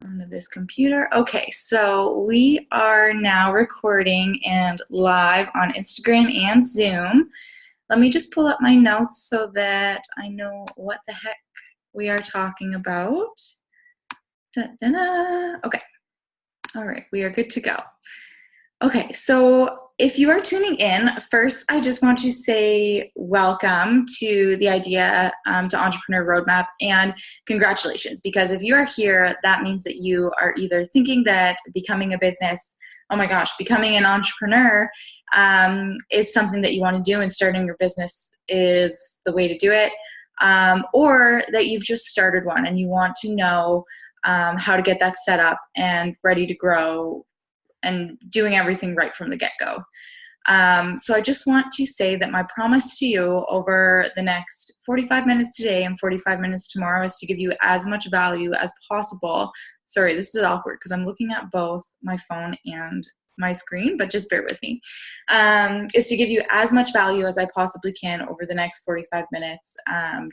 onto this computer. Okay, so we are now recording and live on Instagram and Zoom. Let me just pull up my notes so that I know what the heck we are talking about. Okay, all right, we are good to go. Okay, so if you are tuning in, first I just want to say welcome to the Idea to Entrepreneur Roadmap and congratulations, because if you are here, that means that you are either thinking that becoming a business, oh my gosh, becoming an entrepreneur is something that you want to do and starting your business is the way to do it, or that you've just started one and you want to know how to get that set up and ready to grow and doing everything right from the get-go. So I just want to say that my promise to you over the next 45 minutes today and 45 minutes tomorrow is to give you as much value as possible. Sorry, this is awkward because I'm looking at both my phone and my screen, but just bear with me. Is to give you as much value as I possibly can over the next 45 minutes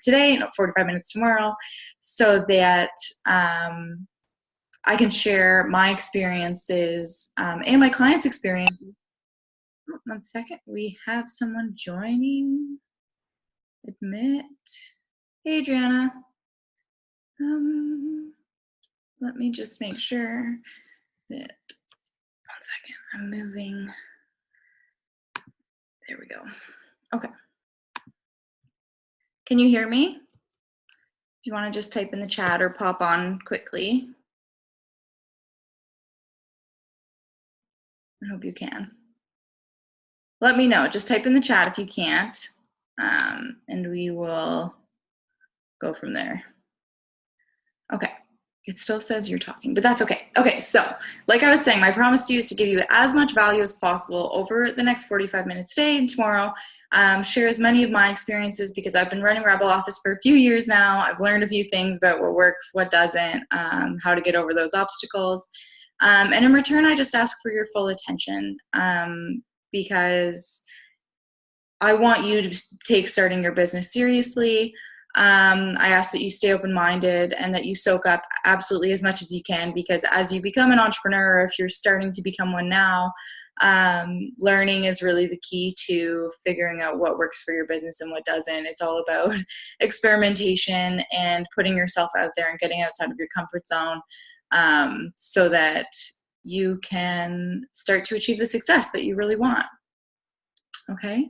today and 45 minutes tomorrow, so that I can share my experiences and my clients' experiences. Oh, 1 second, we have someone joining. Admit. Hey, Adriana. Let me just make sure that, 1 second, I'm moving. There we go. Okay. Can you hear me? If you want to just type in the chat or pop on quickly. I hope you can. Let me know. Just type in the chat if you can't, and we will go from there. Okay. It still says you're talking, but that's okay. Okay, so like I was saying, my promise to you is to give you as much value as possible over the next 45 minutes today and tomorrow. Share as many of my experiences because I've been running Rebel Office for a few years now. I've learned a few things about what works, what doesn't, how to get over those obstacles. And in return, I just ask for your full attention because I want you to take starting your business seriously. I ask that you stay open-minded and that you soak up absolutely as much as you can, because as you become an entrepreneur, if you're starting to become one now, learning is really the key to figuring out what works for your business and what doesn't. It's all about experimentation and putting yourself out there and getting outside of your comfort zone, so that you can start to achieve the success that you really want. Okay.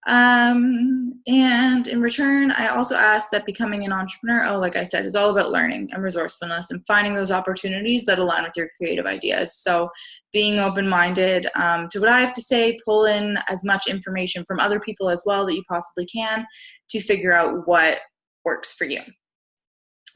And in return, I also ask that becoming an entrepreneur, like I said, is all about learning and resourcefulness and finding those opportunities that align with your creative ideas. So being open-minded to what I have to say, pull in as much information from other people as well that you possibly can to figure out what works for you.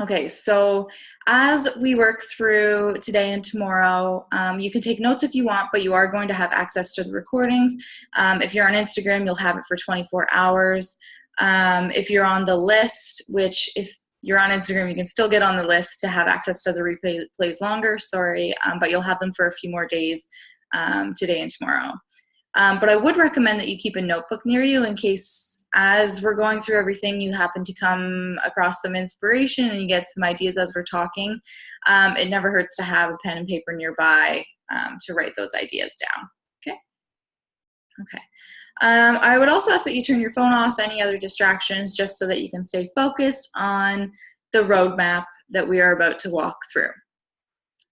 Okay, so as we work through today and tomorrow, you can take notes if you want, but you are going to have access to the recordings. If you're on Instagram, you'll have it for 24 hours. If you're on the list, which if you're on Instagram, you can still get on the list to have access to the replays longer, sorry, but you'll have them for a few more days today and tomorrow. But I would recommend that you keep a notebook near you in case, as we're going through everything, you happen to come across some inspiration and you get some ideas as we're talking. It never hurts to have a pen and paper nearby to write those ideas down. Okay? Okay. I would also ask that you turn your phone off, any other distractions, just so that you can stay focused on the roadmap that we are about to walk through.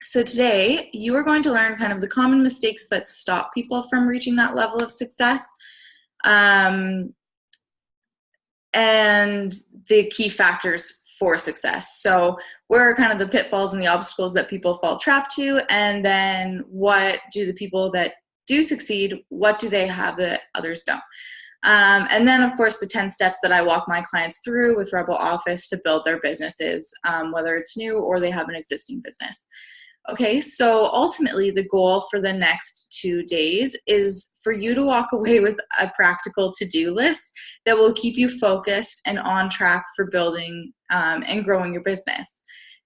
So today, you are going to learn kind of the common mistakes that stop people from reaching that level of success, and the key factors for success. So where are kind of the pitfalls and the obstacles that people fall trapped to, and then what do the people that do succeed, what do they have that others don't? And then, of course, the 10 steps that I walk my clients through with Rebel Office to build their businesses, whether it's new or they have an existing business. Okay, so ultimately the goal for the next 2 days is for you to walk away with a practical to-do list that will keep you focused and on track for building and growing your business.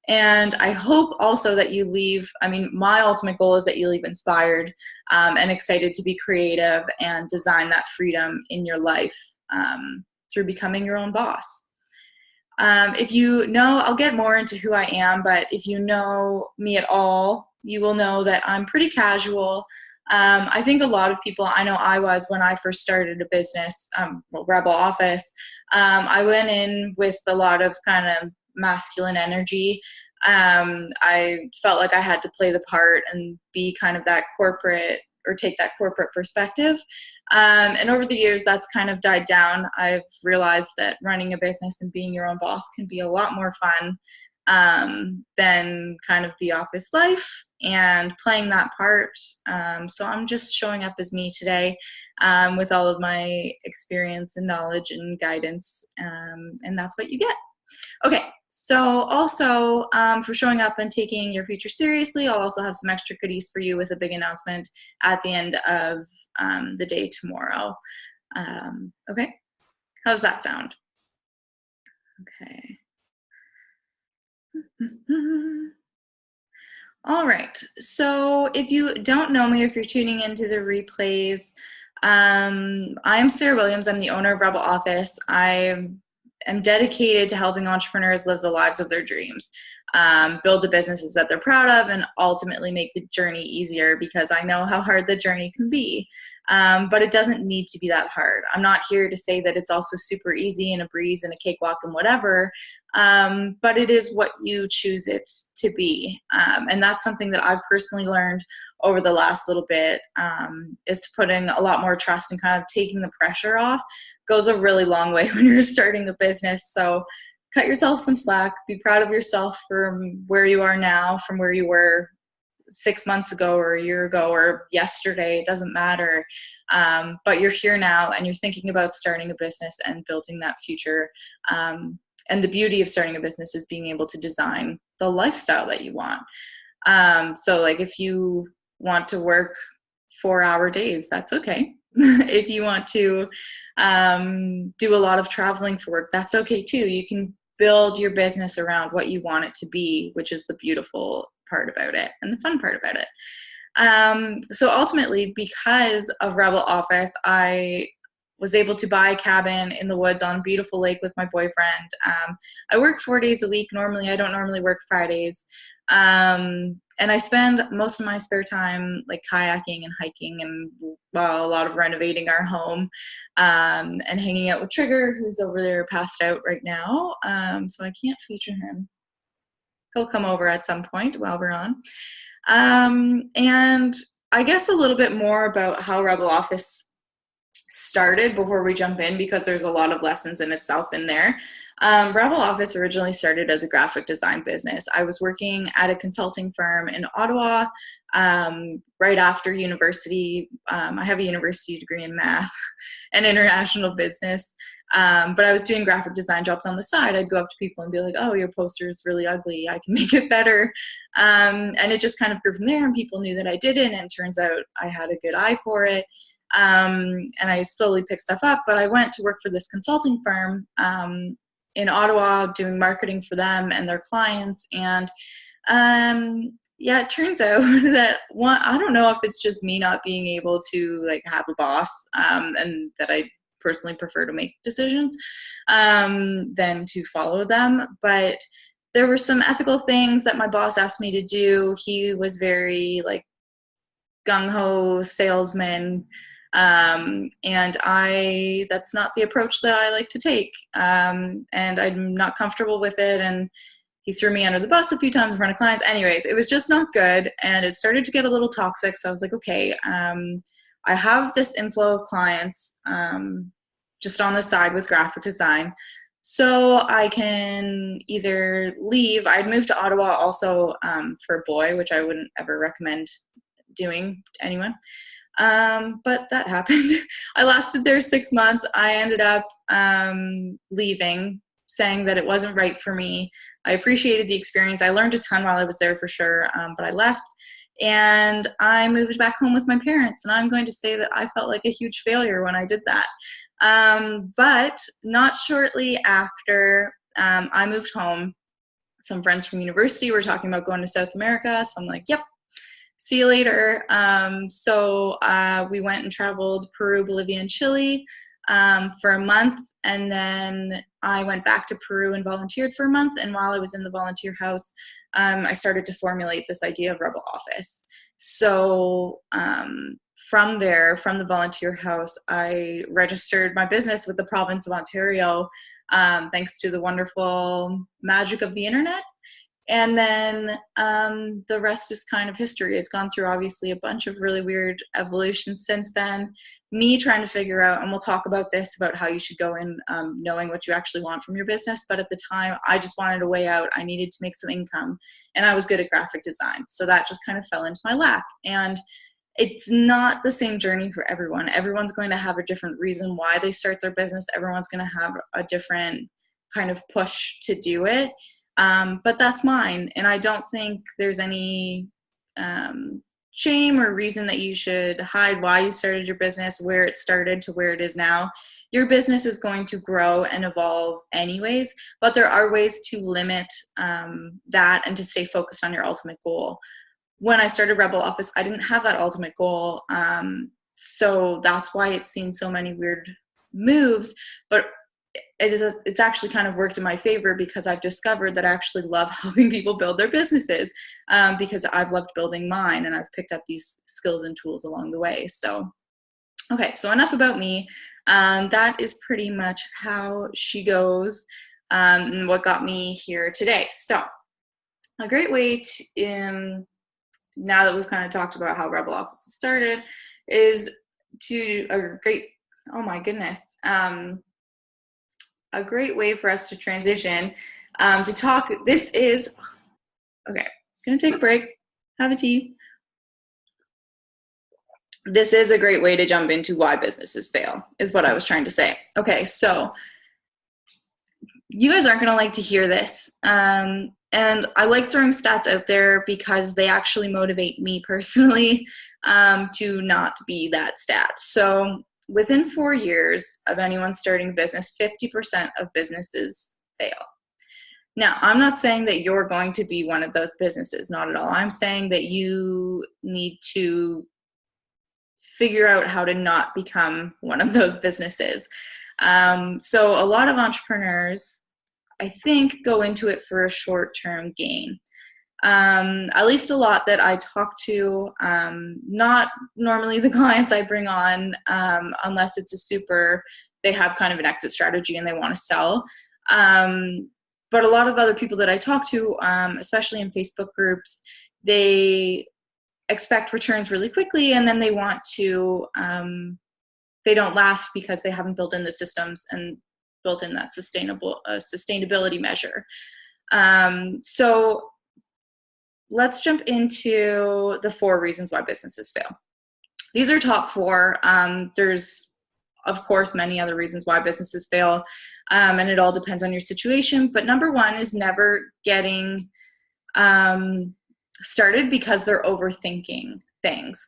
And I hope also that you leave, my ultimate goal is that you leave inspired and excited to be creative and design that freedom in your life through becoming your own boss. If you know, I'll get more into who I am, but if you know me at all, you will know that I'm pretty casual. I think a lot of people, I know I was when I first started a business, Rebel Office, I went in with a lot of kind of masculine energy. I felt like I had to play the part and be kind of that corporate, or take that corporate perspective. And over the years, that's kind of died down. I've realized that running a business and being your own boss can be a lot more fun than kind of the office life and playing that part. So I'm just showing up as me today with all of my experience and knowledge and guidance, and that's what you get. Okay, so also for showing up and taking your future seriously, I'll also have some extra goodies for you with a big announcement at the end of the day tomorrow. Okay, how's that sound? Okay. All right, so if you don't know me, if you're tuning into the replays, I'm Sarah Williams. I'm the owner of Rebel Office. I am dedicated to helping entrepreneurs live the lives of their dreams, build the businesses that they're proud of, and ultimately make the journey easier, because I know how hard the journey can be. But it doesn't need to be that hard. I'm not here to say that it's also super easy and a breeze and a cakewalk and whatever, but it is what you choose it to be. And that's something that I've personally learned over the last little bit, is to putting a lot more trust and kind of taking the pressure off goes a really long way when you're starting a business. So cut yourself some slack, be proud of yourself from where you are now, from where you were 6 months ago or a year ago or yesterday, it doesn't matter. But you're here now and you're thinking about starting a business and building that future. And the beauty of starting a business is being able to design the lifestyle that you want. So like if you want to work 4-hour days, that's okay. If you want to do a lot of traveling for work, that's okay too. You can build your business around what you want it to be, which is the beautiful part about it and the fun part about it. So ultimately, because of Rebel Office, I was able to buy a cabin in the woods on a beautiful lake with my boyfriend. I work 4 days a week. Normally, I don't normally work Fridays. And I spend most of my spare time like kayaking and hiking and a lot of renovating our home, and hanging out with Trigger, who's over there passed out right now. So I can't feature him. He'll come over at some point while we're on. And I guess a little bit more about how Rebel Office started before we jump in, because there's a lot of lessons in itself in there. Rebel Office originally started as a graphic design business. I was working at a consulting firm in Ottawa right after university. I have a university degree in math and international business, but I was doing graphic design jobs on the side. I'd go up to people and be like, oh, your poster is really ugly. I can make it better. And it just kind of grew from there, and people knew that I did it, and it turns out I had a good eye for it. And I slowly picked stuff up, but I went to work for this consulting firm in Ottawa, doing marketing for them and their clients. And yeah, it turns out that I don't know if it's just me not being able to like have a boss, and that I personally prefer to make decisions than to follow them. But there were some ethical things that my boss asked me to do. He was very like gung-ho salesman. And that's not the approach that I like to take. And I'm not comfortable with it. And he threw me under the bus a few times in front of clients. Anyways, it was just not good. And it started to get a little toxic. So I was like, okay, I have this inflow of clients, just on the side with graphic design. So I can either leave. I'd moved to Ottawa also, for a boy, which I wouldn't ever recommend doing to anyone. But that happened. I lasted there 6 months. I ended up leaving, saying that it wasn't right for me. I appreciated the experience. I learned a ton while I was there for sure, but I left and I moved back home with my parents. And I'm going to say that I felt like a huge failure when I did that. But not shortly after I moved home, some friends from university were talking about going to South America. So I'm like, yep. See you later. So we went and traveled Peru, Bolivia, and Chile. for a month, and then I went back to Peru and volunteered for a month. And while I was in the volunteer house, I started to formulate this idea of Rebel Office. So from there, from the volunteer house, I registered my business with the province of Ontario, thanks to the wonderful magic of the internet. And then the rest is kind of history. It's gone through obviously a bunch of really weird evolutions since then. Me trying to figure out, and we'll talk about this, about how you should go in knowing what you actually want from your business. But at the time, I just wanted a way out. I needed to make some income, and I was good at graphic design. So that just kind of fell into my lap. And it's not the same journey for everyone. Everyone's going to have a different reason why they start their business. Everyone's going to have a different kind of push to do it. But that's mine. And I don't think there's any shame or reason that you should hide why you started your business, where it started to where it is now. Your business is going to grow and evolve anyways, but there are ways to limit that and to stay focused on your ultimate goal. When I started Rebel Office, I didn't have that ultimate goal. So that's why it's seen so many weird moves, but it's actually kind of worked in my favor, because I've discovered that I actually love helping people build their businesses, because I've loved building mine, and I've picked up these skills and tools along the way. So, okay, so enough about me. That is pretty much how she goes, and what got me here today. So a great way to, now that we've kind of talked about how Rebel Office started, is to oh my goodness, a great way for us to transition to talk. This is, okay, gonna take a break, have a tea. This is a great way to jump into why businesses fail, is what I was trying to say. Okay, so you guys aren't gonna like to hear this. And I like throwing stats out there because they actually motivate me personally to not be that stat. So within 4 years of anyone starting a business, 50% of businesses fail. Now, I'm not saying that you're going to be one of those businesses, not at all. I'm saying that you need to figure out how to not become one of those businesses. So a lot of entrepreneurs, I think, go into it for a short-term gain. At least a lot that I talk to, not normally the clients I bring on, unless it's they have kind of an exit strategy and they want to sell. But a lot of other people that I talk to, especially in Facebook groups, they expect returns really quickly, and then they want to, they don't last because they haven't built in the systems and built in that sustainability measure. So let's jump into the 4 reasons why businesses fail. These are top 4. There's, of course, many other reasons why businesses fail, and it all depends on your situation. But number 1 is never getting started because they're overthinking things.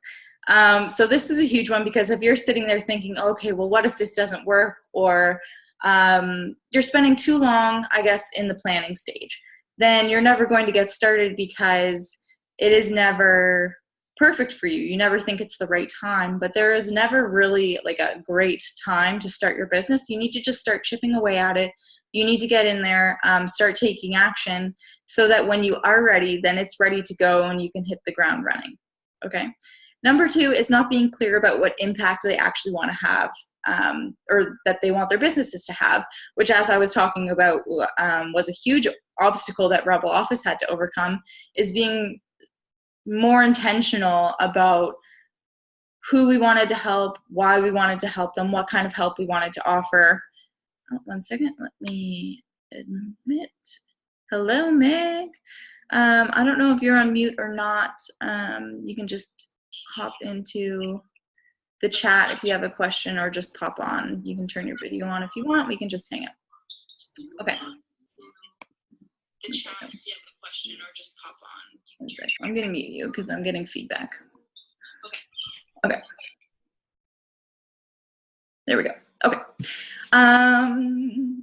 So this is a huge one, because if you're sitting there thinking, okay, well, what if this doesn't work? Or you're spending too long, I guess, in the planning stage, then you're never going to get started, because it is never perfect for you. You never think it's the right time, but there is never really like a great time to start your business. You need to just start chipping away at it. You need to get in there, start taking action, so that when you are ready, then it's ready to go and you can hit the ground running. Okay. Number 2 is not being clear about what impact they actually want to have, or that they want their businesses to have, which, as I was talking about, was a huge obstacle that Rebel Office had to overcome, is being more intentional about who we wanted to help, why we wanted to help them, what kind of help we wanted to offer. Oh, 1 second, let me admit. Hello, Meg. I don't know if you're on mute or not. You can just hop into the chat if you have a question, or just pop on. You can turn your video on if you want. We can just hang out. Okay. The chat if you have a question, or just pop on. I'm going to mute you because I'm getting feedback. Okay. There we go. Okay.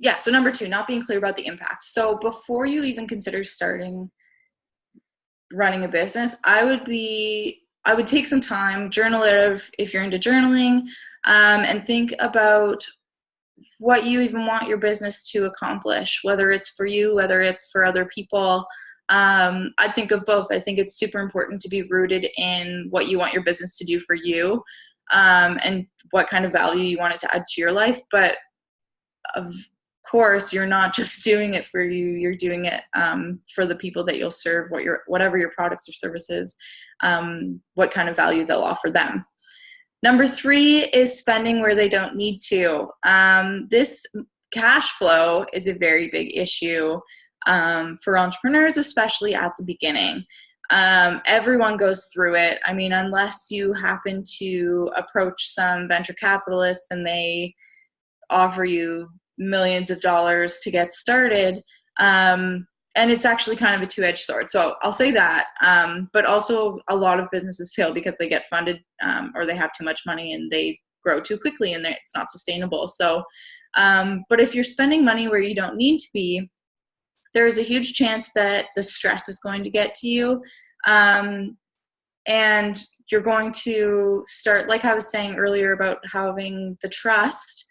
Yeah, so number 2, not being clear about the impact. So before you even consider running a business, I would take some time, journal it if you're into journaling, and think about what you even want your business to accomplish, whether it's for you, whether it's for other people. I think of both. I think it's super important to be rooted in what you want your business to do for you, and what kind of value you want it to add to your life. But of course, you're not just doing it for you, you're doing it for the people that you'll serve, whatever your products or services, what kind of value they'll offer them. Number 3 is spending where they don't need to. This cash flow is a very big issue for entrepreneurs, especially at the beginning. Everyone goes through it. I mean, unless you happen to approach some venture capitalists and they offer you millions of dollars to get started. And it's actually kind of a two-edged sword. So I'll say that. But also a lot of businesses fail because they get funded or they have too much money and they grow too quickly and it's not sustainable. So, but if you're spending money where you don't need to be, there's a huge chance that the stress is going to get to you. And you're going to start, like I was saying earlier about having the trust,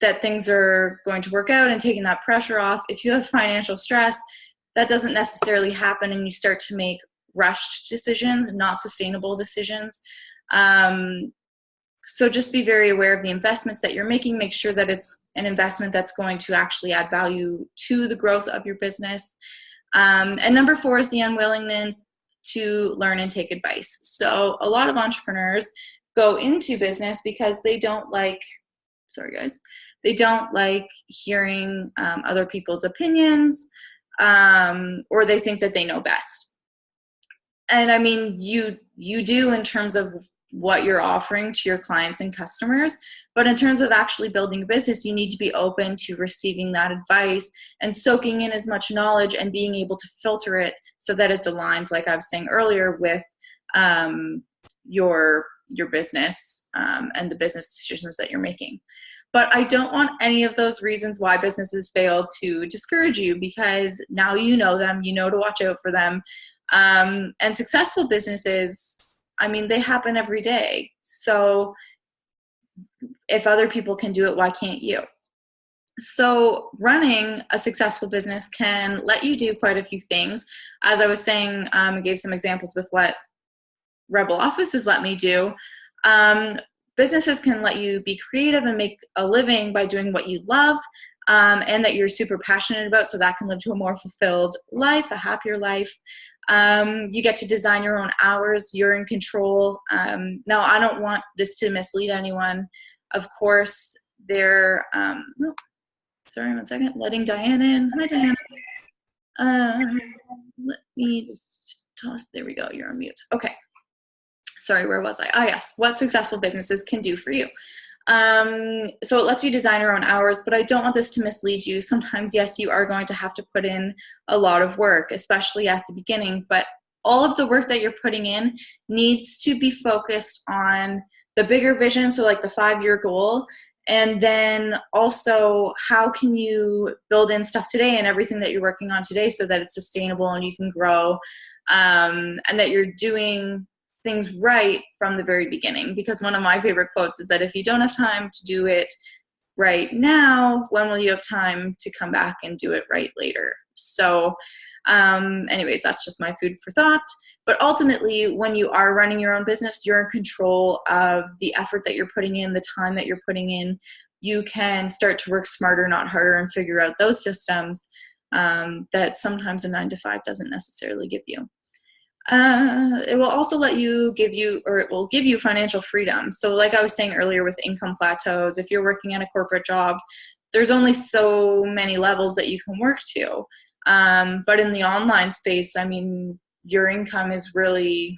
that things are going to work out and taking that pressure off. If you have financial stress, that doesn't necessarily happen and you start to make rushed decisions, not sustainable decisions. So just be very aware of the investments that you're making. Make sure that it's an investment that's going to actually add value to the growth of your business. And number 4 is the unwillingness to learn and take advice. So a lot of entrepreneurs go into business because they don't like, they don't like hearing other people's opinions, or they think that they know best. And I mean, you do in terms of what you're offering to your clients and customers, but in terms of actually building a business, you need to be open to receiving that advice and soaking in as much knowledge and being able to filter it so that it's aligned, like I was saying earlier, with your business and the business decisions that you're making. But I don't want any of those reasons why businesses fail to discourage you, because now you know them, you know to watch out for them. And successful businesses, I mean, they happen every day. So if other people can do it, why can't you? So running a successful business can let you do quite a few things. As I was saying, I gave some examples with what Rebel Office has let me do. Businesses can let you be creative and make a living by doing what you love, and that you're super passionate about, so that can lead to a more fulfilled life, a happier life. You get to design your own hours. You're in control. Now, I don't want this to mislead anyone. Of course, they're sorry, 1 second. Letting Diane in. Hi, Diana. Let me just toss. There we go. You're on mute. Okay. Sorry, where was I? Ah, yes. What successful businesses can do for you. So it lets you design your own hours, but I don't want this to mislead you. Sometimes, yes, you are going to have to put in a lot of work, especially at the beginning, but all of the work that you're putting in needs to be focused on the bigger vision, so like the 5-year goal, and then also how can you build in stuff today and everything that you're working on today so that it's sustainable and you can grow, and that you're doing things right from the very beginning. Because one of my favorite quotes is that if you don't have time to do it right now, when will you have time to come back and do it right later? So anyways, that's just my food for thought. But ultimately, when you are running your own business, you're in control of the effort that you're putting in, the time that you're putting in. You can start to work smarter, not harder, and figure out those systems that sometimes a 9-to-5 doesn't necessarily give you. It will also it will give you financial freedom. So like I was saying earlier with income plateaus, if you're working in a corporate job, there's only so many levels that you can work to. But in the online space, I mean, your income is really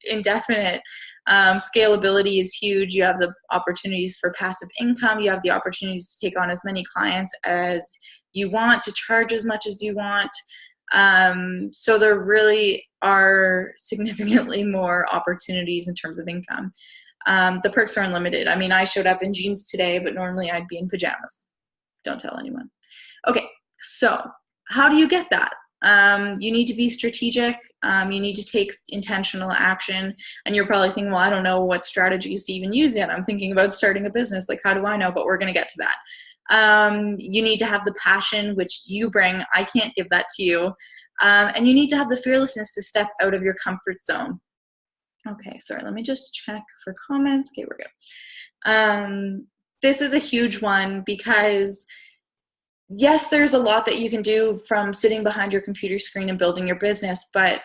indefinite. Scalability is huge. You have the opportunities for passive income. You have the opportunities to take on as many clients as you want, to charge as much as you want. So there really are significantly more opportunities in terms of income. The perks are unlimited. I mean, I showed up in jeans today, but normally I'd be in pajamas. Don't tell anyone. Okay, so how do you get that? You need to be strategic. You need to take intentional action. And you're probably thinking, well, I don't know what strategies to even use yet. I'm thinking about starting a business. Like, how do I know? But we're going to get to that. You need to have the passion, which you bring. I can't give that to you. And you need to have the fearlessness to step out of your comfort zone. Okay, sorry, let me just check for comments. Okay, we're good. This is a huge one because yes, there's a lot that you can do from sitting behind your computer screen and building your business, but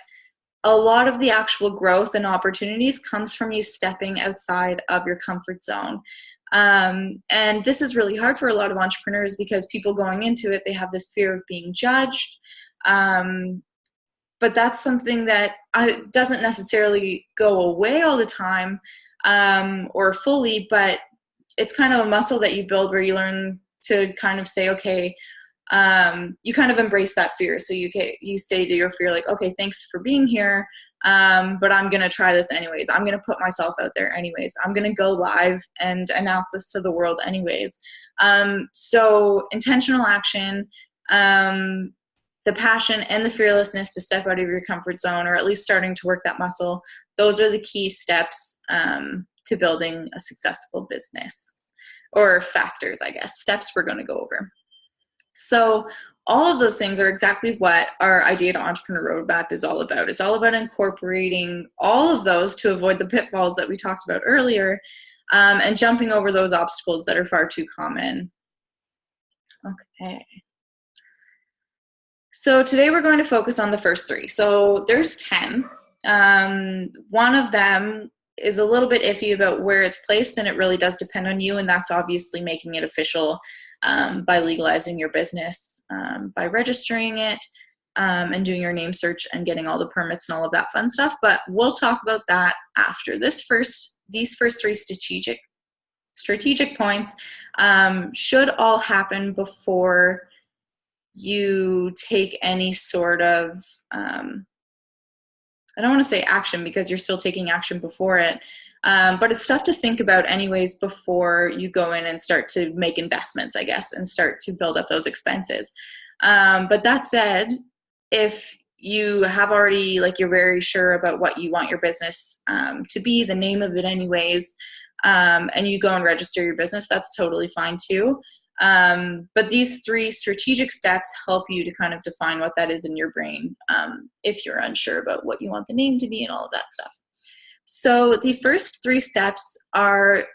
a lot of the actual growth and opportunities comes from you stepping outside of your comfort zone. And this is really hard for a lot of entrepreneurs because people going into it, they have this fear of being judged. But that's something that doesn't necessarily go away all the time or fully, but it's kind of a muscle that you build where you learn to kind of say, okay, you kind of embrace that fear. So you say to your fear, like, okay, thanks for being here, but I'm going to try this anyways. I'm going to put myself out there anyways. I'm going to go live and announce this to the world anyways. So intentional action, the passion and the fearlessness to step out of your comfort zone, or at least starting to work that muscle, those are the key steps to building a successful business, or factors, I guess, steps we're going to go over. So all of those things are exactly what our Idea to Entrepreneur Roadmap is all about. It's all about incorporating all of those to avoid the pitfalls that we talked about earlier, and jumping over those obstacles that are far too common. Okay. So today we're going to focus on the first three. So there's 10. One of them is a little bit iffy about where it's placed, and it really does depend on you, and that's obviously making it official by legalizing your business, by registering it, and doing your name search and getting all the permits and all of that fun stuff. But we'll talk about that after. These first three strategic points should all happen before you take any sort of I don't want to say action because you're still taking action before it, but it's stuff to think about anyways before you go in and start to make investments, I guess, and start to build up those expenses. But that said, if you have already, like, you're very sure about what you want your business to be, the name of it anyways, and you go and register your business, that's totally fine too. But these three strategic steps help you to kind of define what that is in your brain, if you're unsure about what you want the name to be and all of that stuff. So the first three steps are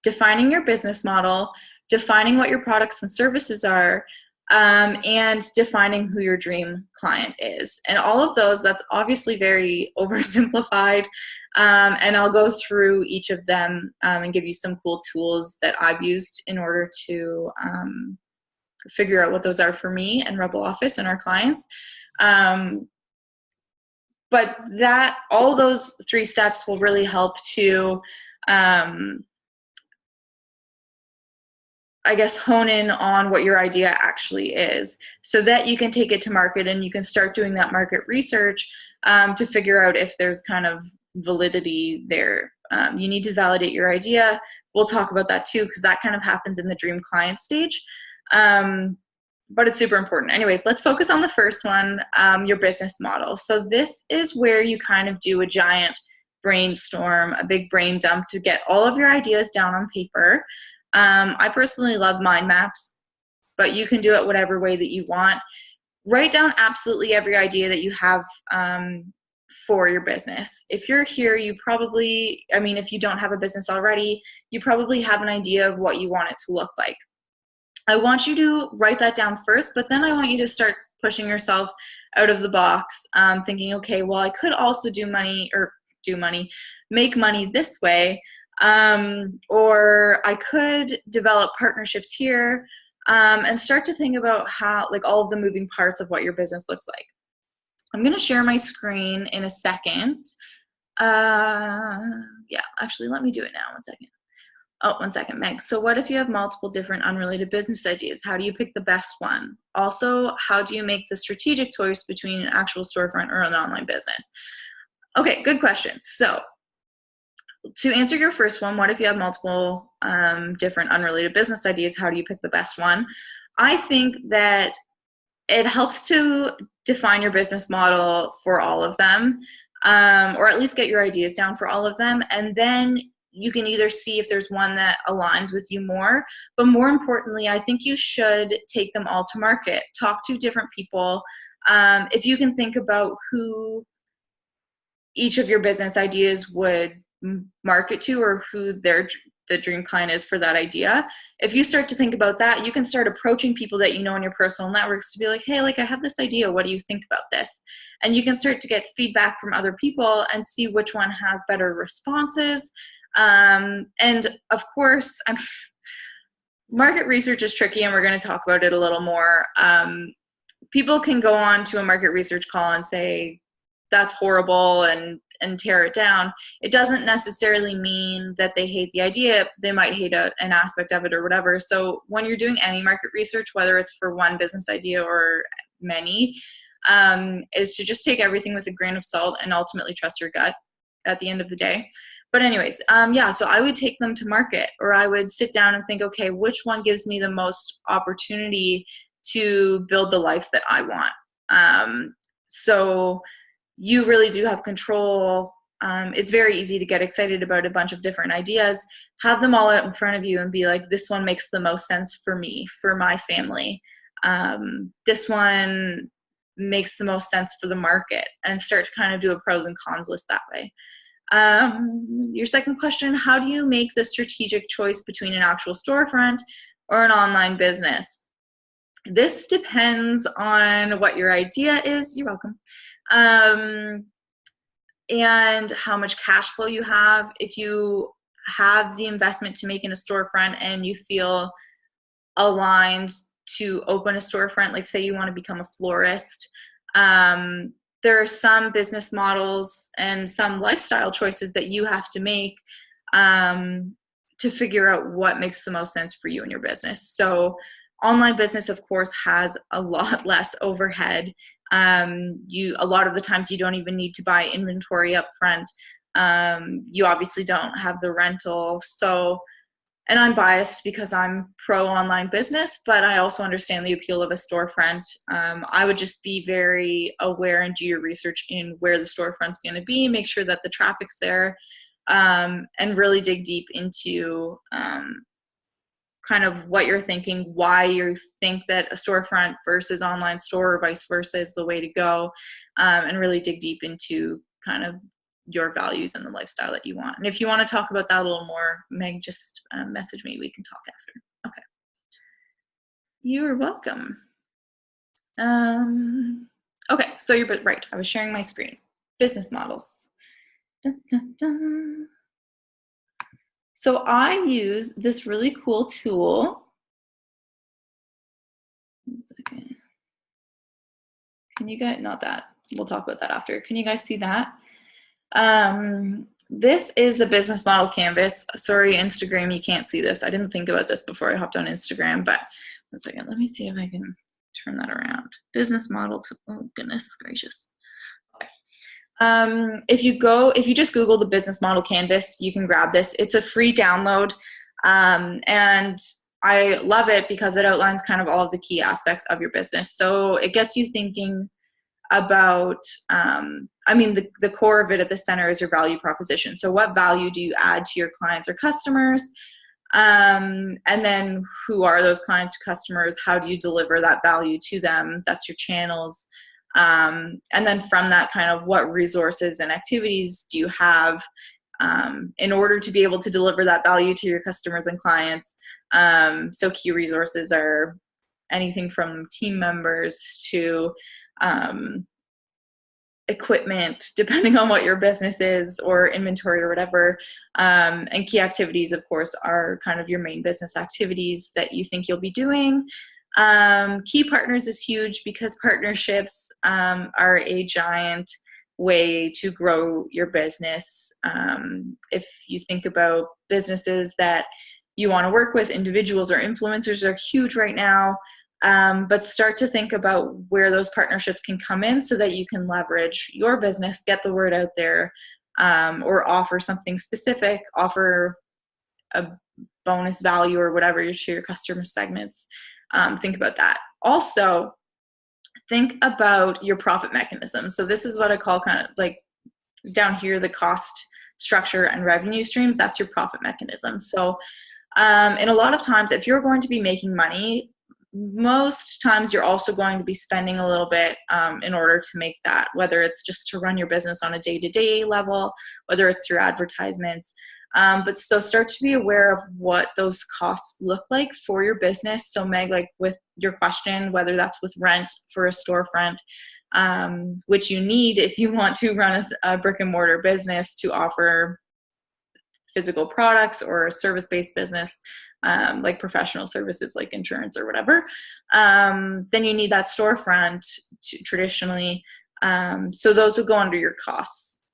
defining your business model, defining what your products and services are, and defining who your dream client is. And all of those, that's obviously very oversimplified, and I'll go through each of them and give you some cool tools that I've used in order to figure out what those are for me and Rebel Office and our clients. But all those three steps will really help to I guess, hone in on what your idea actually is so that you can take it to market and you can start doing that market research to figure out if there's kind of validity there. You need to validate your idea. We'll talk about that too, because that kind of happens in the dream client stage. But it's super important. Anyways, let's focus on the first one, your business model. So this is where you kind of do a giant brainstorm, a big brain dump to get all of your ideas down on paper. I personally love mind maps, but you can do it whatever way that you want. Write down absolutely every idea that you have for your business. If you're here, you probably, if you don't have a business already, you probably have an idea of what you want it to look like. I want you to write that down first, but then I want you to start pushing yourself out of the box, thinking, okay, well, I could also make money this way. Or I could develop partnerships here, and start to think about how, like, all of the moving parts of what your business looks like. I'm going to share my screen in a second. Yeah, actually, let me do it now. 1 second. Oh, 1 second, Meg. So what if you have multiple different unrelated business ideas? How do you pick the best one? Also, how do you make the strategic choice between an actual storefront or an online business? Okay, good question. So to answer your first one, what if you have multiple different unrelated business ideas? How do you pick the best one? I think that it helps to define your business model for all of them, or at least get your ideas down for all of them. And then you can either see if there's one that aligns with you more. But more importantly, I think you should take them all to market. Talk to different people. If you can think about who each of your business ideas would market to, or who the dream client is for that idea. If you start to think about that, you can start approaching people that you know in your personal networks to be like, hey, like I have this idea. What do you think about this? And you can start to get feedback from other people and see which one has better responses. And of course, market research is tricky, and we're going to talk about it a little more. People can go on to a market research call and say, that's horrible, and tear it down. It doesn't necessarily mean that they hate the idea. They might hate an aspect of it or whatever. So when you're doing any market research, whether it's for one business idea or many, is to just take everything with a grain of salt and ultimately trust your gut at the end of the day. But anyways, yeah, so I would take them to market, or I would sit down and think, okay, which one gives me the most opportunity to build the life that I want? So you really do have control. It's very easy to get excited about a bunch of different ideas. Have them all out in front of you and be like, this one makes the most sense for me, for my family. This one makes the most sense for the market, and start to kind of do a pros and cons list that way. Your second question, how do you make the strategic choice between an actual storefront or an online business? This depends on what your idea is. You're welcome. And how much cash flow you have. If you have the investment to make in a storefront and you feel aligned to open a storefront, like say you want to become a florist, there are some business models and some lifestyle choices that you have to make to figure out what makes the most sense for you and your business. So online business, of course, has a lot less overhead. A lot of the times you don't even need to buy inventory up front. You obviously don't have the rental. So, and I'm biased because I'm pro online business, but I also understand the appeal of a storefront. I would just be very aware and do your research in where the storefront's going to be, make sure that the traffic's there, and really dig deep into kind of what you're thinking, why you think that a storefront versus online store or vice versa is the way to go, and really dig deep into kind of your values and the lifestyle that you want. And if you want to talk about that a little more, Meg, just message me. We can talk after. Okay. You are welcome. Okay, so you're right. I was sharing my screen. Business models. Dun, dun, dun. So I use this really cool tool. 1 second. Can you guys, not that, we'll talk about that after. Can you guys see that? This is the business model canvas. Sorry, Instagram, you can't see this. I didn't think about this before I hopped on Instagram, but 1 second, let me see if I can turn that around. Business model, oh goodness gracious. Okay. If you just Google the business model canvas, you can grab this. It's a free download. And I love it because it outlines kind of all of the key aspects of your business. So it gets you thinking about, the core of it at the center is your value proposition. So what value do you add to your clients or customers? And then who are those clients or customers? How do you deliver that value to them? That's your channels. And then from that, kind of what resources and activities do you have in order to be able to deliver that value to your customers and clients? So key resources are anything from team members to equipment, depending on what your business is, or inventory or whatever. And key activities, of course, are kind of your main business activities that you think you'll be doing. Key partners is huge because partnerships are a giant way to grow your business. If you think about businesses that you want to work with, individuals or influencers are huge right now. But start to think about where those partnerships can come in so that you can leverage your business, get the word out there, or offer something specific, offer a bonus value or whatever to your customer segments. Think about that. Also, think about your profit mechanism. So this is what I call kind of like down here, the cost structure and revenue streams. That's your profit mechanism. So and a lot of times, if you're going to be making money, most times you're also going to be spending a little bit in order to make that, whether it's just to run your business on a day-to-day level, whether it's through advertisements. But so start to be aware of what those costs look like for your business. So Meg, like with your question, whether that's with rent for a storefront, which you need if you want to run a brick and mortar business to offer physical products, or a service-based business, like professional services like insurance or whatever, then you need that storefront traditionally. So those would go under your costs.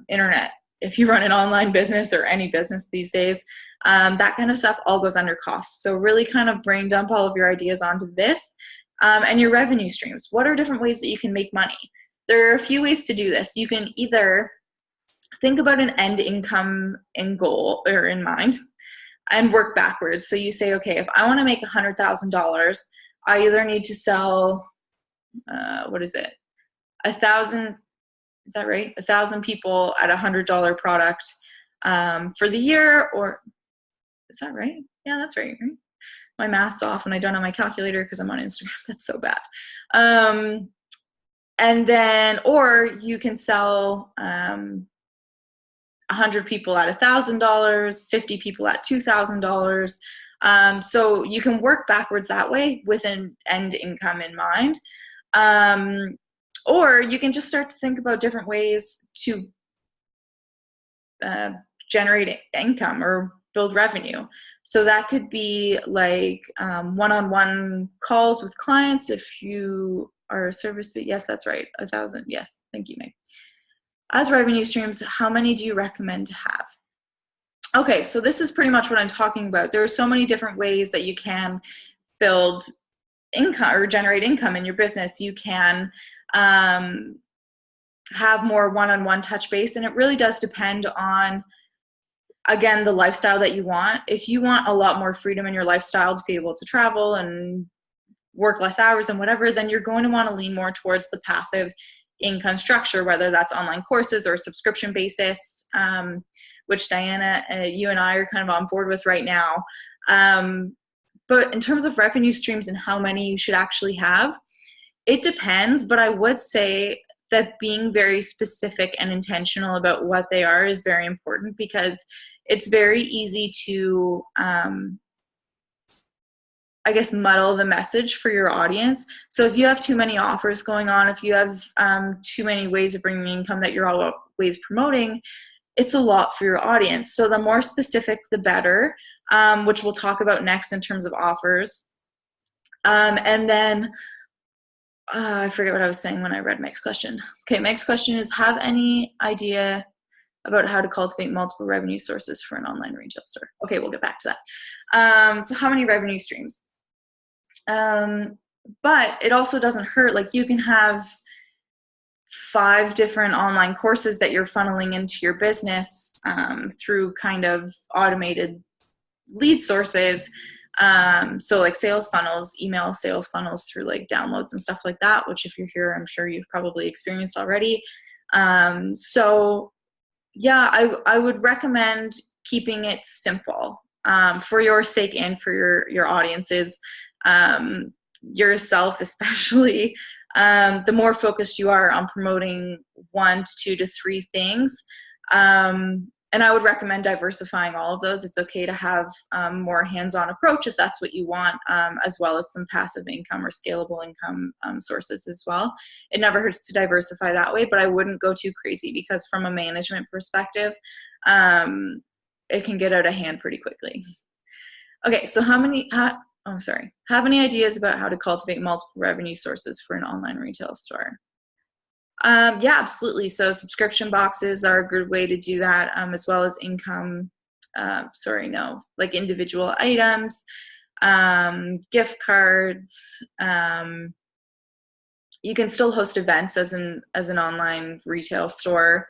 Internet, if you run an online business or any business these days, that kind of stuff all goes under costs. So really kind of brain dump all of your ideas onto this. And your revenue streams. What are different ways that you can make money? There are a few ways to do this. You can either think about an end income in goal or in mind and work backwards. So you say, okay, if I want to make $100,000, I either need to sell, 1,000, is that right? 1,000 people at $100 product for the year, or is that right? Yeah, that's right. My math's off and I don't have my calculator because I'm on Instagram. That's so bad. And then, or you can sell 100 people at $1,000, 50 people at $2,000. So you can work backwards that way with an end income in mind. Or you can just start to think about different ways to generate income or build revenue. So that could be like one-on-one calls with clients if you are a service, but yes, that's right, 1,000. Yes, thank you, Meg. As revenue streams, how many do you recommend to have? Okay, so this is pretty much what I'm talking about. There are so many different ways that you can build income or generate income in your business. You can have more one-on-one touch base, and it really does depend on, again, the lifestyle that you want. If you want a lot more freedom in your lifestyle to be able to travel and work less hours and whatever, then you're going to want to lean more towards the passive income structure, whether that's online courses or subscription basis, which Diana, you and I are kind of on board with right now. But in terms of revenue streams and how many you should actually have, it depends, but I would say that being very specific and intentional about what they are is very important, because it's very easy to, I guess, muddle the message for your audience. So if you have too many offers going on, if you have too many ways of bringing income that you're always promoting, it's a lot for your audience. So the more specific, the better, which we'll talk about next in terms of offers. And then I forget what I was saying when I read Meg's question. Okay, Meg's question is, have any idea about how to cultivate multiple revenue sources for an online retail store? Okay, we'll get back to that. So how many revenue streams? But it also doesn't hurt. Like, you can have 5 different online courses that you're funneling into your business through kind of automated lead sources. So like sales funnels, email sales funnels through like downloads and stuff like that, which if you're here, I'm sure you've probably experienced already. So yeah, I would recommend keeping it simple for your sake and for your audiences, yourself especially. The more focused you are on promoting 1 to 2 to 3 things, and I would recommend diversifying all of those. It's okay to have more hands-on approach if that's what you want, as well as some passive income or scalable income sources as well. It never hurts to diversify that way, but I wouldn't go too crazy, because from a management perspective, it can get out of hand pretty quickly. Okay, so have any ideas about how to cultivate multiple revenue sources for an online retail store? Yeah, absolutely. So subscription boxes are a good way to do that, as well as income, like individual items, gift cards. You can still host events as an online retail store.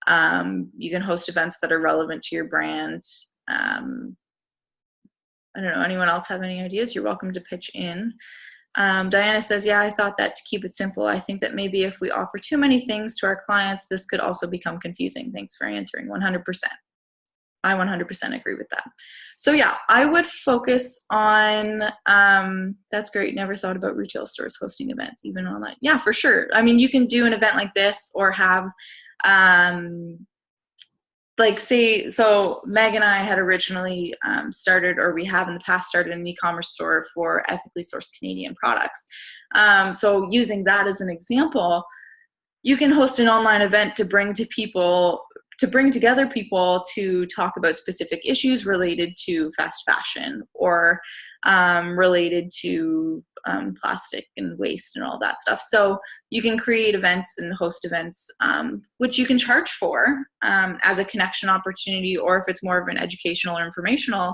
You can host events that are relevant to your brand. I don't know, anyone else have any ideas? You're welcome to pitch in. Diana says, yeah, I thought that to keep it simple. I think that maybe if we offer too many things to our clients, this could also become confusing. Thanks for answering. 100%. I 100% agree with that. So yeah, I would focus on, that's great. Never thought about retail stores hosting events, even online. Yeah, for sure. I mean, you can do an event like this or have, like say, so Meg and I had originally started, or we have in the past started an e-commerce store for ethically sourced Canadian products. So using that as an example, you can host an online event to bring together people to talk about specific issues related to fast fashion or related to plastic and waste and all that stuff. So you can create events and host events, which you can charge for as a connection opportunity, or if it's more of an educational or informational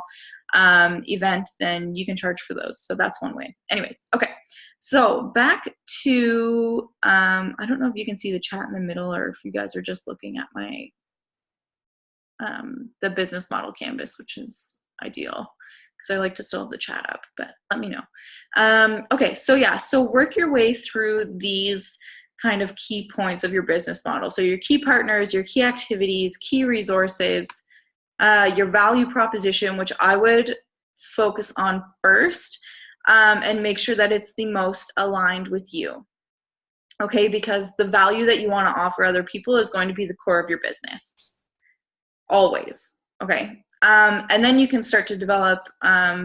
event, then you can charge for those. So that's one way. Anyways, okay. So back to, I don't know if you can see the chat in the middle or if you guys are just looking at my, the business model canvas, which is ideal because I like to still have the chat up, but let me know. Okay, so yeah, so work your way through these kind of key points of your business model. So your key partners, your key activities, key resources, your value proposition, which I would focus on first, and make sure that it's the most aligned with you. Okay, because the value that you want to offer other people is going to be the core of your business. Always. Okay. And then you can start to develop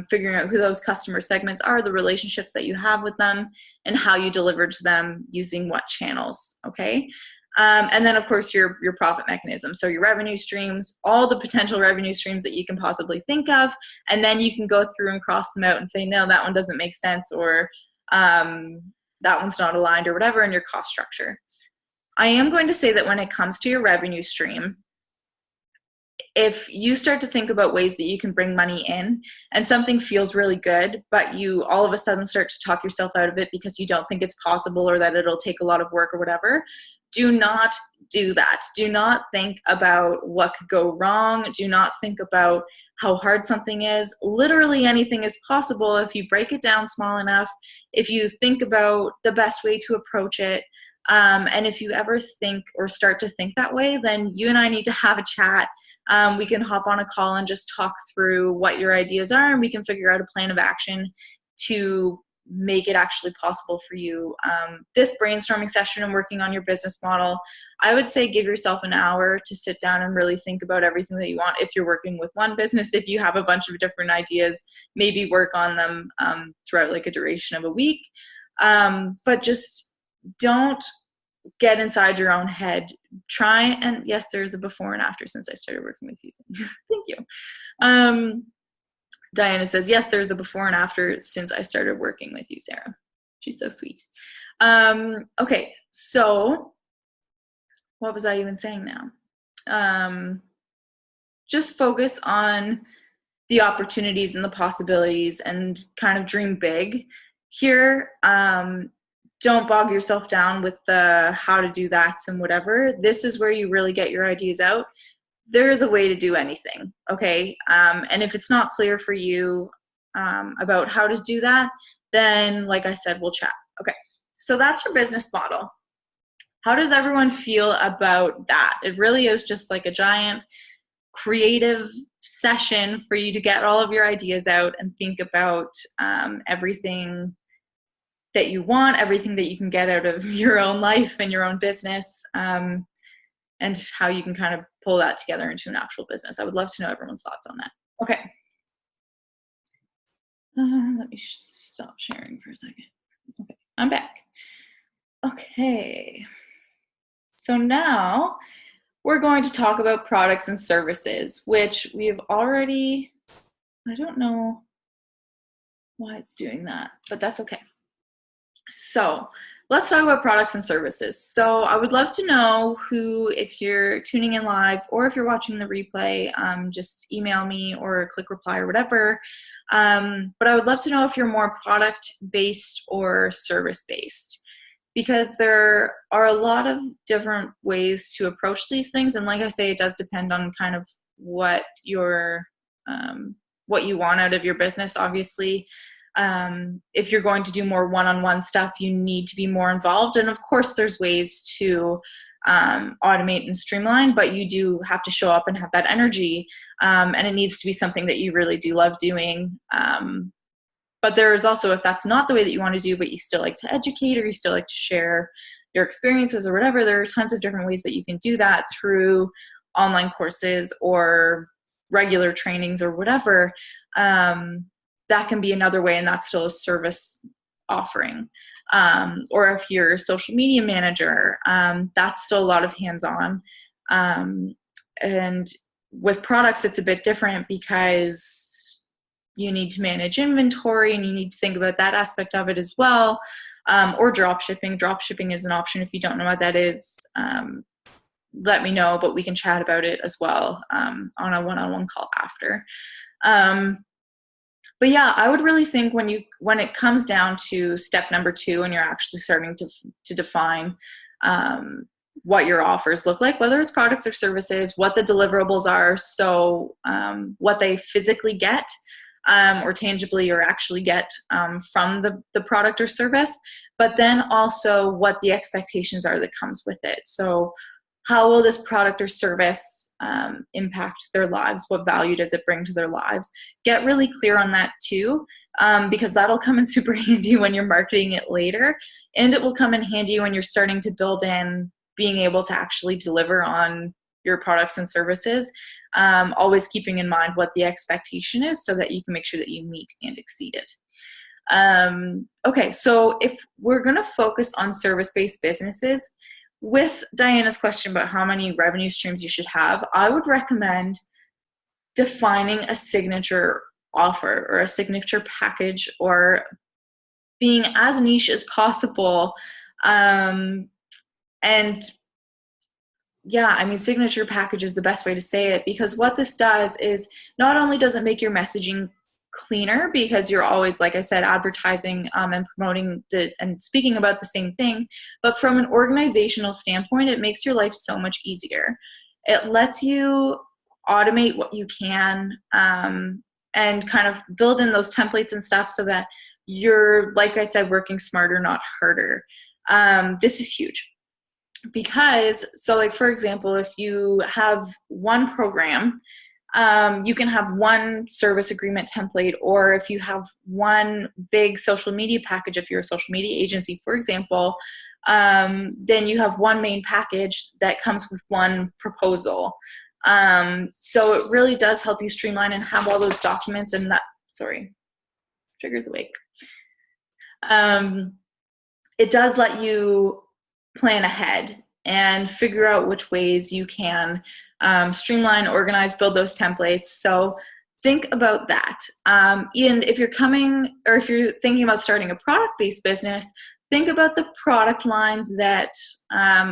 figuring out who those customer segments are, the relationships that you have with them, and how you deliver to them using what channels. Okay. And then, of course, your profit mechanism. So your revenue streams, all the potential revenue streams that you can possibly think of. And then you can go through and cross them out and say, no, that one doesn't make sense, or that one's not aligned, or whatever, in your cost structure. I am going to say that when it comes to your revenue stream, if you start to think about ways that you can bring money in and something feels really good, but you all of a sudden start to talk yourself out of it because you don't think it's possible or that it'll take a lot of work or whatever, do not do that. Do not think about what could go wrong. Do not think about how hard something is. Literally anything is possible if you break it down small enough, if you think about the best way to approach it. And if you ever think or start to think that way, then you and I need to have a chat. We can hop on a call and just talk through what your ideas are, and we can figure out a plan of action to make it actually possible for you. This brainstorming session and working on your business model, I would say give yourself an hour to sit down and really think about everything that you want. If you're working with one business, if you have a bunch of different ideas, maybe work on them throughout like a duration of a week. But just don't get inside your own head. Try, and yes, there's a before and after since I started working with you. Thank you. Diana says, yes, there's a before and after since I started working with you, Sarah. She's so sweet. Okay, so what was I even saying now? Just focus on the opportunities and the possibilities and kind of dream big here. Don't bog yourself down with the how to do that and whatever. This is where you really get your ideas out. There is a way to do anything, okay? And if it's not clear for you about how to do that, then like I said, we'll chat. Okay, so that's your business model. How does everyone feel about that? It really is just like a giant creative session for you to get all of your ideas out and think about everything that you want, everything that you can get out of your own life and your own business, and how you can kind of pull that together into an actual business. I would love to know everyone's thoughts on that. Okay. Let me stop sharing for a second. Okay, I'm back. Okay. So now we're going to talk about products and services, which we have already, I don't know why it's doing that, but that's okay. So let's talk about products and services. So I would love to know who, if you're tuning in live or if you're watching the replay, just email me or click reply or whatever. But I would love to know if you're more product-based or service-based, because there are a lot of different ways to approach these things. And like I say, it does depend on kind of what you want out of your business, obviously. If you're going to do more one-on-one stuff, you need to be more involved. And of course, there's ways to automate and streamline, but you do have to show up and have that energy. And it needs to be something that you really do love doing. But there is also, if that's not the way that you want to do, but you still like to educate or you still like to share your experiences or whatever, there are tons of different ways that you can do that through online courses or regular trainings or whatever. That can be another way, and that's still a service offering. Or if you're a social media manager, that's still a lot of hands-on. And with products, it's a bit different because you need to manage inventory and you need to think about that aspect of it as well. Or drop shipping. Drop shipping is an option. If you don't know what that is, let me know, but we can chat about it as well on a one-on-one call after. But yeah, I would really think when it comes down to step number 2 and you're actually starting to define what your offers look like, whether it's products or services, what the deliverables are, so what they physically get or tangibly or actually get from the product or service, but then also what the expectations are that comes with it. So how will this product or service impact their lives? What value does it bring to their lives? Get really clear on that too, because that'll come in super handy when you're marketing it later. And it will come in handy when you're starting to build in being able to actually deliver on your products and services, always keeping in mind what the expectation is so that you can make sure that you meet and exceed it. Okay, so if we're going to focus on service-based businesses, with Diana's question about how many revenue streams you should have, I would recommend defining a signature offer or a signature package, or being as niche as possible. And yeah, I mean, signature package is the best way to say it, because what this does is not only does it make your messaging cleaner, because you're always, like I said, advertising and promoting and speaking about the same thing, but from an organizational standpoint, it makes your life so much easier. It lets you automate what you can and kind of build in those templates and stuff so that you're, like I said, working smarter, not harder. This is huge. Because, so like, for example, if you have one program, you can have one service agreement template, or if you have one big social media package, if you're a social media agency, for example, then you have one main package that comes with one proposal. So it really does help you streamline and have all those documents and that, sorry, trigger's awake. It does let you plan ahead and figure out which ways you can streamline, organize, build those templates. So think about that. And if you're thinking about starting a product-based business, think about the product lines that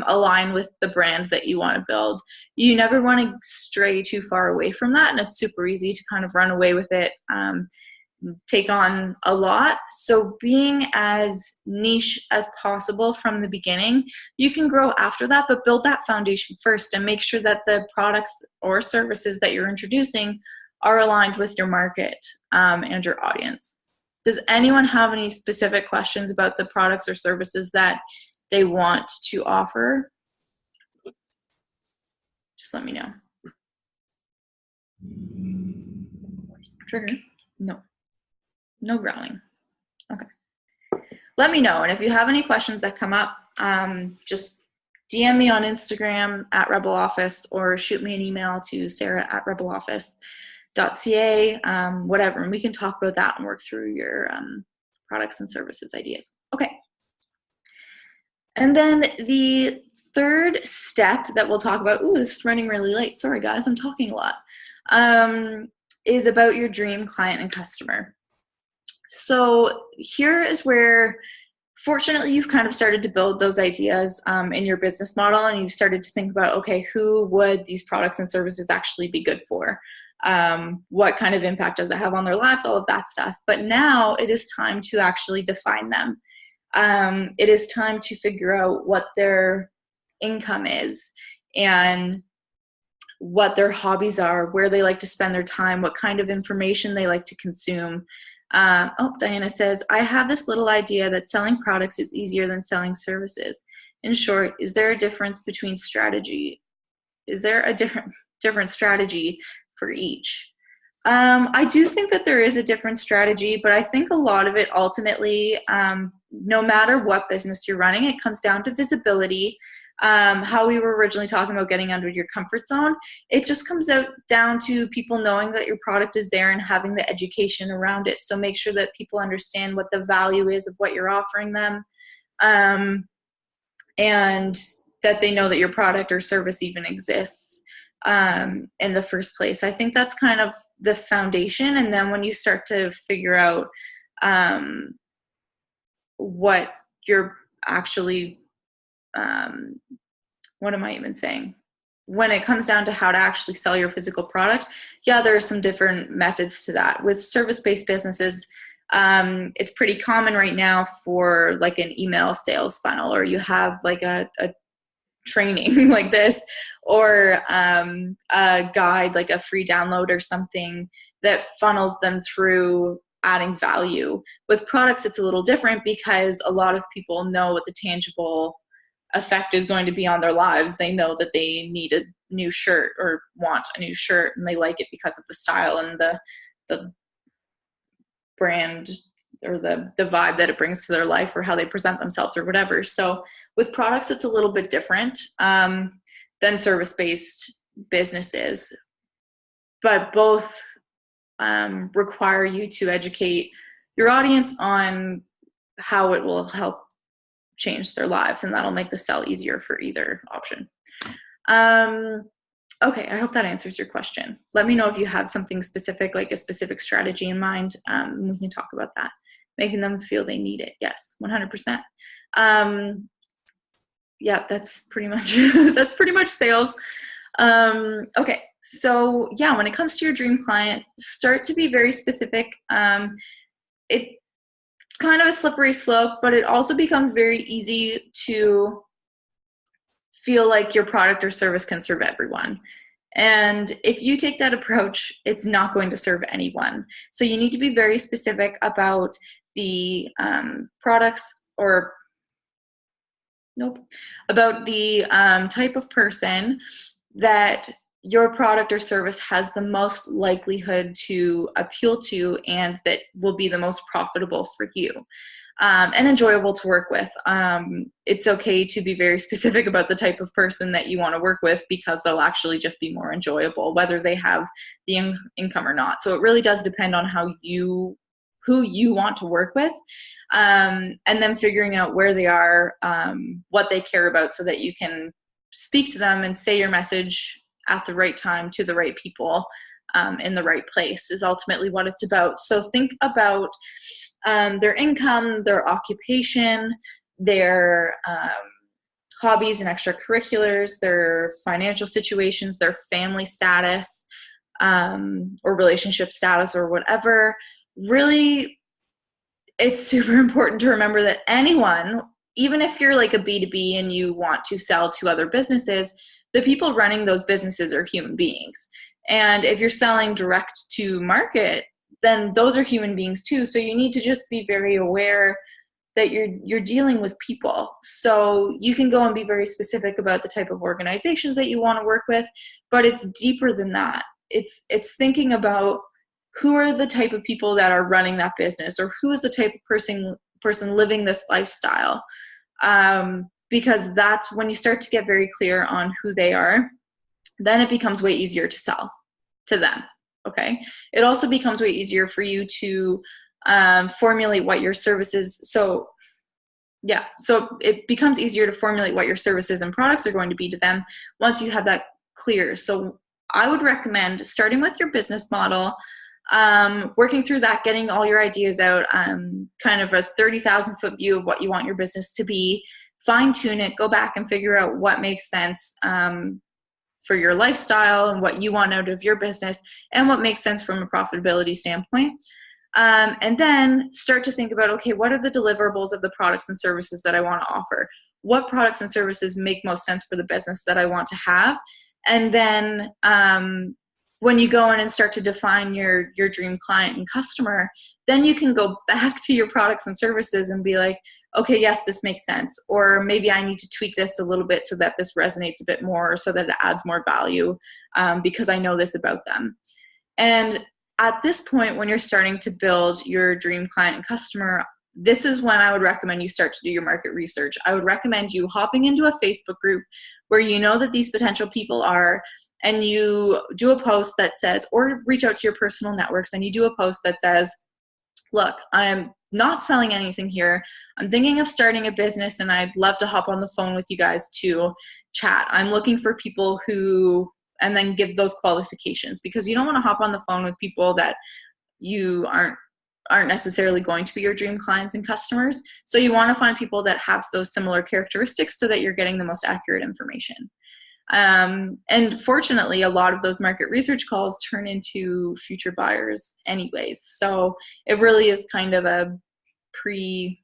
align with the brand that you want to build. You never want to stray too far away from that, and it's super easy to kind of run away with it, take on a lot. So being as niche as possible from the beginning, you can grow after that, but build that foundation first and make sure that the products or services that you're introducing are aligned with your market and your audience. Does anyone have any specific questions about the products or services that they want to offer? Just let me know. Trigger? No. No growling. Okay. Let me know. And if you have any questions that come up, just DM me on Instagram at Rebel Office, or shoot me an email to sarah@rebeloffice.ca, whatever. And we can talk about that and work through your products and services ideas. Okay. And then the third step that we'll talk about, ooh, this is running really late. Sorry, guys, I'm talking a lot, is about your dream client and customer. So here is where, fortunately, you've kind of started to build those ideas in your business model, and you've started to think about, okay, who would these products and services actually be good for? What kind of impact does it have on their lives? All of that stuff. But now it is time to actually define them. It is time to figure out what their income is and what their hobbies are, where they like to spend their time, what kind of information they like to consume. Diana says, I have this little idea that selling products is easier than selling services. In short, is there a difference between strategy? Is there a different strategy for each? I do think that there is a different strategy, but I think a lot of it ultimately, no matter what business you're running, it comes down to visibility. How we were originally talking about getting under your comfort zone, it just comes down to people knowing that your product is there and having the education around it. So make sure that people understand what the value is of what you're offering them, and that they know that your product or service even exists in the first place. I think that's kind of the foundation. And then when you start to figure out what you're actually, what am I even saying? When it comes down to how to actually sell your physical product, yeah, there are some different methods to that. With service-based businesses, it's pretty common right now for like an email sales funnel, or you have like a training like this, or a guide, like a free download or something that funnels them through adding value. With products, it's a little different because a lot of people know what the tangible effect is going to be on their lives. They know that they need a new shirt or want a new shirt, and they like it because of the style and the brand or the vibe that it brings to their life, or how they present themselves or whatever. So with products, it's a little bit different than service-based businesses, but both require you to educate your audience on how it will help change their lives, and that'll make the sell easier for either option. Okay, I hope that answers your question. Let me know if you have something specific, like a specific strategy in mind. We can talk about that. Making them feel they need it. Yes, 100%. Yeah, that's pretty much that's pretty much sales. Okay, so yeah, when it comes to your dream client, start to be very specific. It's kind of a slippery slope, but it also becomes very easy to feel like your product or service can serve everyone. And if you take that approach, it's not going to serve anyone. So you need to be very specific about the products, or about the type of person that your product or service has the most likelihood to appeal to, and that will be the most profitable for you and enjoyable to work with. It's okay to be very specific about the type of person that you want to work with, because they'll actually just be more enjoyable, whether they have the income or not. So it really does depend on who you want to work with, and then figuring out where they are, what they care about, so that you can speak to them and say your message at the right time to the right people in the right place is ultimately what it's about. So think about their income, their occupation, their hobbies and extracurriculars, their financial situations, their family status, or relationship status, or whatever. Really, it's super important to remember that anyone, even if you're like a B2B and you want to sell to other businesses, the people running those businesses are human beings. And if you're selling direct to market, then those are human beings too. So you need to just be very aware that you're dealing with people. So you can go and be very specific about the type of organizations that you want to work with, but it's deeper than that. It's thinking about who are the type of people that are running that business, or who is the type of person living this lifestyle. Because that's when you start to get very clear on who they are, then it becomes way easier to sell to them. Okay. It also becomes way easier for you to formulate what your services. So it becomes easier to formulate what your services and products are going to be to them once you have that clear. So I would recommend starting with your business model, working through that, getting all your ideas out, kind of a 30,000 foot view of what you want your business to be, fine tune it, go back and figure out what makes sense for your lifestyle and what you want out of your business, and what makes sense from a profitability standpoint. And then start to think about, okay, what are the deliverables of the products and services that I want to offer? What products and services make most sense for the business that I want to have? And then when you go in and start to define your dream client and customer, then you can go back to your products and services and be like, okay, yes, this makes sense. Or maybe I need to tweak this a little bit so that this resonates a bit more, or so that it adds more value, because I know this about them. And at this point, when you're starting to build your dream client and customer, this is when I would recommend you start to do your market research. I would recommend you hopping into a Facebook group where you know that these potential people are, and you do a post that says, or reach out to your personal networks and you do a post that says, look, I'm not selling anything here. I'm thinking of starting a business and I'd love to hop on the phone with you guys to chat. I'm looking for people who, and then give those qualifications, because you don't want to hop on the phone with people that you aren't necessarily going to be your dream clients and customers. So you want to find people that have those similar characteristics so that you're getting the most accurate information. And fortunately, a lot of those market research calls turn into future buyers anyways. So it really is kind of a pre-sell,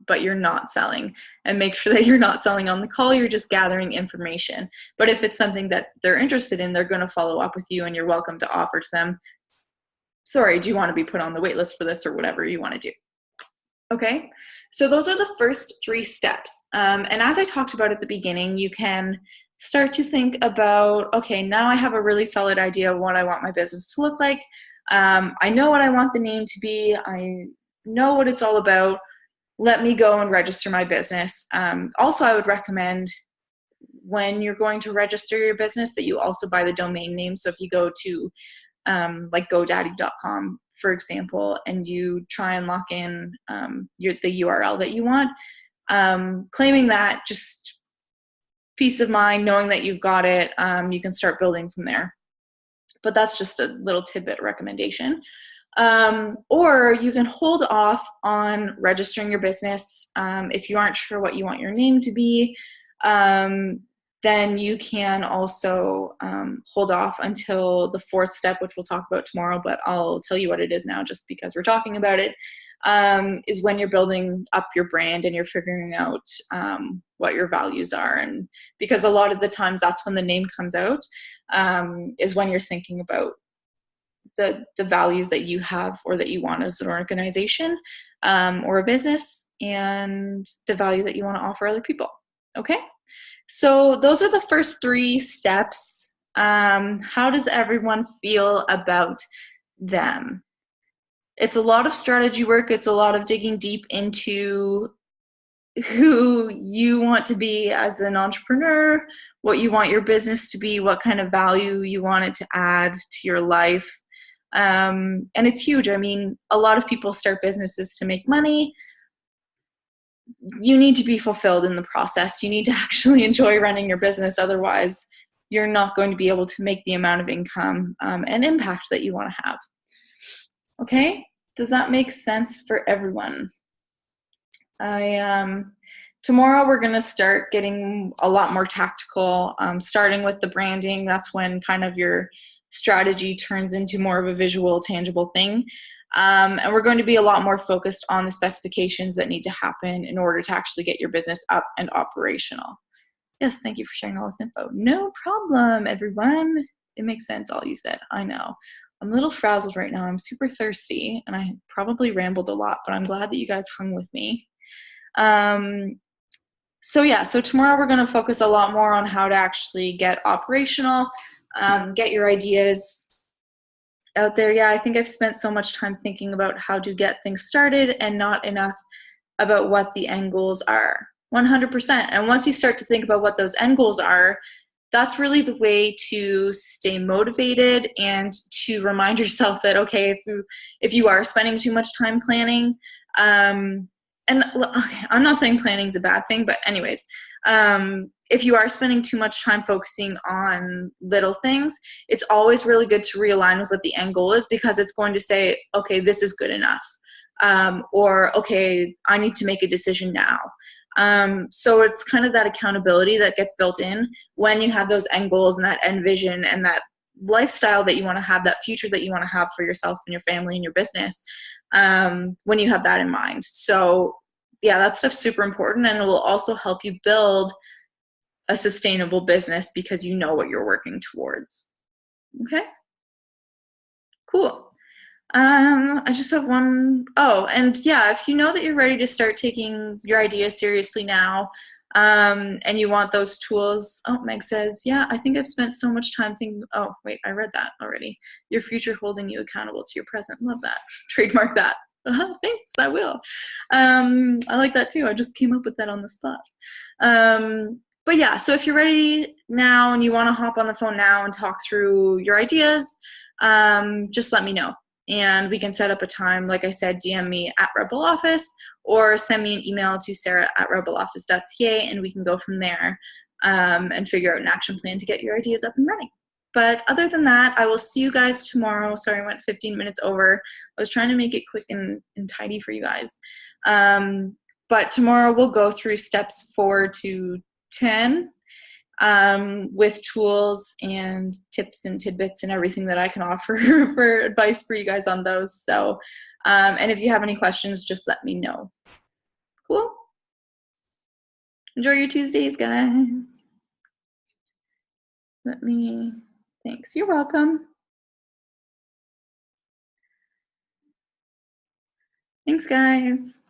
but you're not selling. And make sure that you're not selling on the call, you're just gathering information. But if it's something that they're interested in, they're going to follow up with you, and you're welcome to offer to them, sorry, do you want to be put on the wait list for this, or whatever you want to do. Okay, so those are the first 3 steps. And as I talked about at the beginning, you can start to think about, okay, now I have a really solid idea of what I want my business to look like. I know what I want the name to be. I know what it's all about. Let me go and register my business. Also, I would recommend, when you're going to register your business, that you also buy the domain name. So if you go to like GoDaddy.com, for example, and you try and lock in the URL that you want, claiming that, just peace of mind, knowing that you've got it, you can start building from there. But that's just a little tidbit recommendation. Or you can hold off on registering your business if you aren't sure what you want your name to be. Then you can also hold off until the 4th step, which we'll talk about tomorrow, but I'll tell you what it is now just because we're talking about it, is when you're building up your brand and you're figuring out what your values are. And because a lot of the times that's when the name comes out, is when you're thinking about the values that you have or that you want as an organization or a business, and the value that you want to offer other people. Okay? So those are the first 3 steps. How does everyone feel about them? It's a lot of strategy work. It's a lot of digging deep into who you want to be as an entrepreneur, what you want your business to be, what kind of value you want it to add to your life. And it's huge. I mean, a lot of people start businesses to make money. You need to be fulfilled in the process. You need to actually enjoy running your business. Otherwise, you're not going to be able to make the amount of income and impact that you want to have. Okay? Does that make sense for everyone? Tomorrow we're going to start getting a lot more tactical, starting with the branding. That's when kind of your strategy turns into more of a visual, tangible thing. And we're going to be a lot more focused on the specifications that need to happen in order to actually get your business up and operational. Yes, thank you for sharing all this info. No problem, everyone. It makes sense, all you said. I know. I'm a little frazzled right now. I'm super thirsty, and I probably rambled a lot, but I'm glad that you guys hung with me. So tomorrow we're going to focus a lot more on how to actually get operational, get your ideas out there. Yeah, I think I've spent so much time thinking about how to get things started and not enough about what the end goals are. 100%. And once you start to think about what those end goals are, that's really the way to stay motivated and to remind yourself that, okay, if you are spending too much time planning, and okay, I'm not saying planning is a bad thing, but anyways, if you are spending too much time focusing on little things, it's always really good to realign with what the end goal is, because it's going to say, okay, this is good enough. Or, okay, I need to make a decision now. So it's kind of that accountability that gets built in when you have those end goals and that end vision and that lifestyle that you want to have, that future that you want to have for yourself and your family and your business, when you have that in mind. So yeah, that stuff's super important, and it will also help you build a sustainable business because you know what you're working towards. Okay? Cool. I just have one. Oh, and yeah, if you know that you're ready to start taking your idea seriously now, and you want those tools. Oh, Meg says, yeah, I think I've spent so much time thinking. Oh, wait, I read that already. Your future holding you accountable to your present. Love that. Trademark that. Thanks, I will. I like that too. I just came up with that on the spot. But yeah, so if you're ready now and you want to hop on the phone now and talk through your ideas, just let me know. And we can set up a time. Like I said, DM me at Rebel Office or send me an email to sarah@rebeloffice.ca, and we can go from there and figure out an action plan to get your ideas up and running. But other than that, I will see you guys tomorrow. Sorry, I went 15 minutes over. I was trying to make it quick and tidy for you guys. But tomorrow we'll go through steps 4 to 10 with tools and tips and tidbits and everything that I can offer for advice for you guys on those. So, and if you have any questions, just let me know. Cool. Enjoy your Tuesdays, guys. Thanks. You're welcome. Thanks, guys.